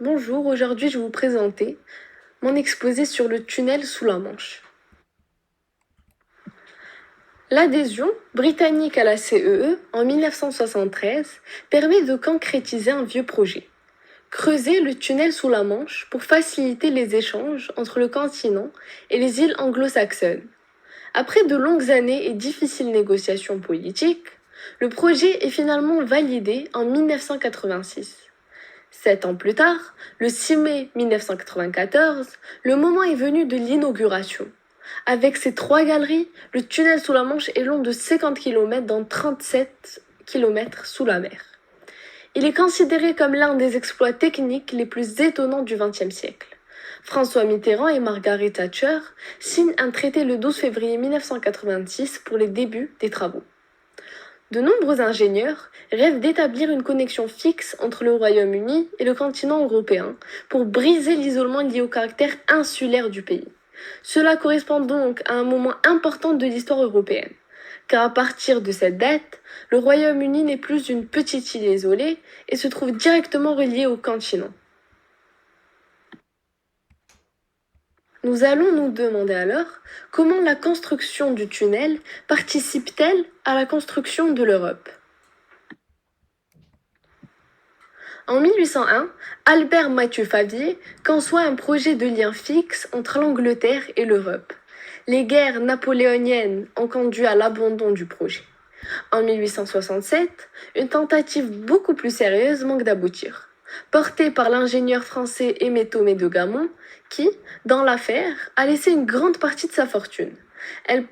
Bonjour, aujourd'hui je vais vous présenter mon exposé sur le tunnel sous la Manche. L'adhésion britannique à la CEE en 1973 permet de concrétiser un vieux projet. Creuser le tunnel sous la Manche pour faciliter les échanges entre le continent et les îles anglo-saxonnes. Après de longues années et difficiles négociations politiques, le projet est finalement validé en 1986. 7 ans plus tard, le 6 mai 1994, le moment est venu de l'inauguration. Avec ses 3 galeries, le tunnel sous la Manche est long de 50 km dans 37 km sous la mer. Il est considéré comme l'un des exploits techniques les plus étonnants du XXe siècle. François Mitterrand et Margaret Thatcher signent un traité le 12 février 1986 pour les débuts des travaux. De nombreux ingénieurs rêvent d'établir une connexion fixe entre le Royaume-Uni et le continent européen pour briser l'isolement lié au caractère insulaire du pays. Cela correspond donc à un moment important de l'histoire européenne, car à partir de cette date, le Royaume-Uni n'est plus une petite île isolée et se trouve directement relié au continent. Nous allons nous demander alors comment la construction du tunnel participe-t-elle à la construction de l'Europe. En 1801, Albert Mathieu Favier conçoit un projet de lien fixe entre l'Angleterre et l'Europe. Les guerres napoléoniennes ont conduit à l'abandon du projet. En 1867, une tentative beaucoup plus sérieuse manque d'aboutir, portée par l'ingénieur français Aimé Thomé de Gamon, qui, dans l'affaire, a laissé une grande partie de sa fortune. Elle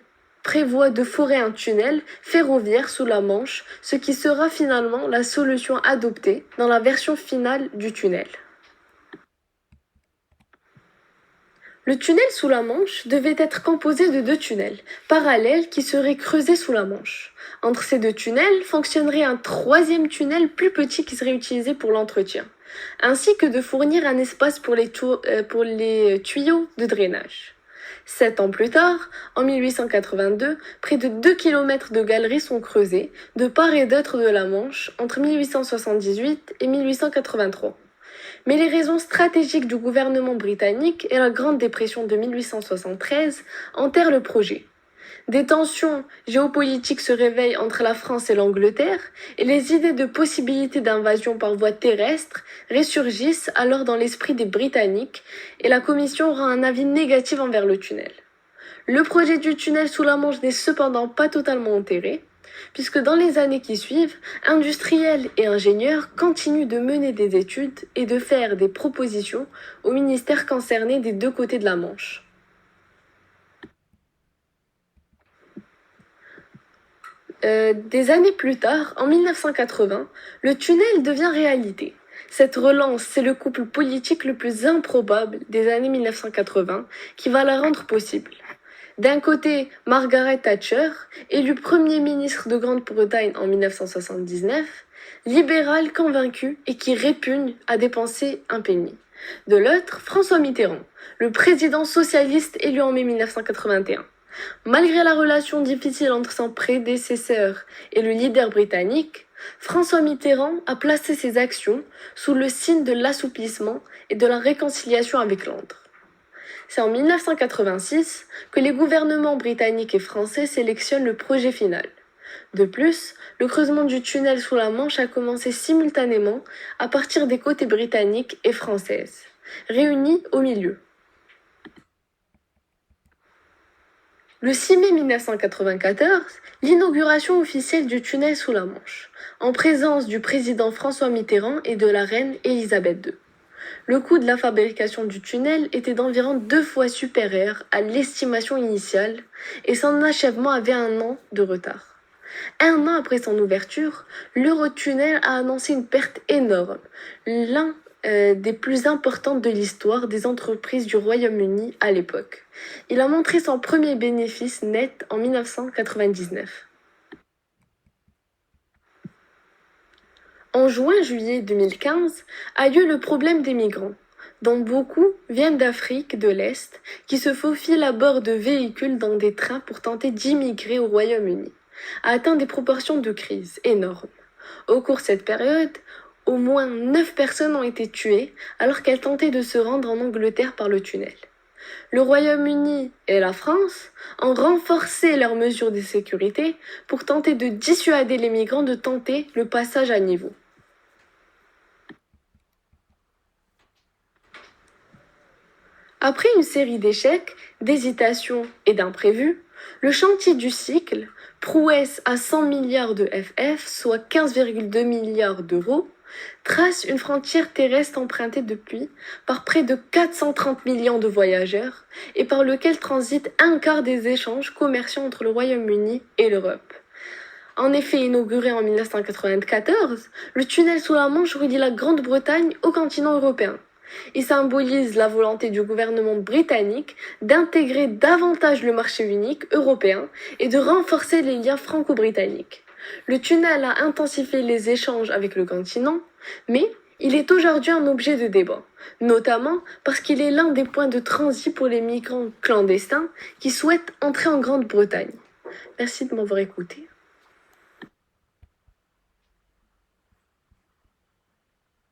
prévoit de forer un tunnel ferroviaire sous la Manche, ce qui sera finalement la solution adoptée dans la version finale du tunnel. Le tunnel sous la Manche devait être composé de 2 tunnels parallèles qui seraient creusés sous la Manche. Entre ces 2 tunnels fonctionnerait un 3e tunnel plus petit qui serait utilisé pour l'entretien, ainsi que de fournir un espace pour les tuyaux de drainage. 7 ans plus tard, en 1882, près de 2 km de galeries sont creusées de part et d'autre de la Manche entre 1878 et 1883. Mais les raisons stratégiques du gouvernement britannique et la Grande Dépression de 1873 enterrent le projet. Des tensions géopolitiques se réveillent entre la France et l'Angleterre et les idées de possibilité d'invasion par voie terrestre ressurgissent alors dans l'esprit des Britanniques et la Commission rend un avis négatif envers le tunnel. Le projet du tunnel sous la Manche n'est cependant pas totalement enterré, puisque dans les années qui suivent, industriels et ingénieurs continuent de mener des études et de faire des propositions aux ministères concernés des 2 côtés de la Manche. Des années plus tard, en 1980, le tunnel devient réalité. Cette relance, c'est le couple politique le plus improbable des années 1980 qui va la rendre possible. D'un côté, Margaret Thatcher, élue Premier ministre de Grande-Bretagne en 1979, libérale convaincue et qui répugne à dépenser un penny. De l'autre, François Mitterrand, le président socialiste élu en mai 1981. Malgré la relation difficile entre son prédécesseur et le leader britannique, François Mitterrand a placé ses actions sous le signe de l'assouplissement et de la réconciliation avec Londres. C'est en 1986 que les gouvernements britanniques et français sélectionnent le projet final. De plus, le creusement du tunnel sous la Manche a commencé simultanément à partir des côtés britanniques et françaises, réunis au milieu. Le 6 mai 1994, l'inauguration officielle du tunnel sous la Manche, en présence du président François Mitterrand et de la reine Elisabeth II. Le coût de la fabrication du tunnel était d'environ 2 fois supérieur à l'estimation initiale et son achèvement avait 1 an de retard. 1 an après son ouverture, l'Eurotunnel a annoncé une perte énorme, l'un des plus importantes de l'histoire des entreprises du Royaume-Uni à l'époque. Il a montré son premier bénéfice net en 1999. En juin-juillet 2015 a lieu le problème des migrants, dont beaucoup viennent d'Afrique de l'Est, qui se faufilent à bord de véhicules dans des trains pour tenter d'immigrer au Royaume-Uni, a atteint des proportions de crise énormes. Au cours de cette période, Au moins 9 personnes ont été tuées alors qu'elles tentaient de se rendre en Angleterre par le tunnel. Le Royaume-Uni et la France ont renforcé leurs mesures de sécurité pour tenter de dissuader les migrants de tenter le passage à niveau. Après une série d'échecs, d'hésitations et d'imprévus, le chantier du cycle, prouesse à 100 milliards de FF, soit 15,2 milliards d'euros, trace une frontière terrestre empruntée depuis par près de 430 millions de voyageurs et par lequel transite un quart des échanges commerciaux entre le Royaume-Uni et l'Europe. En effet, inauguré en 1994, le tunnel sous la Manche relie la Grande-Bretagne au continent européen. Il symbolise la volonté du gouvernement britannique d'intégrer davantage le marché unique européen et de renforcer les liens franco-britanniques. Le tunnel a intensifié les échanges avec le continent, mais il est aujourd'hui un objet de débat, notamment parce qu'il est l'un des points de transit pour les migrants clandestins qui souhaitent entrer en Grande-Bretagne. Merci de m'avoir écouté.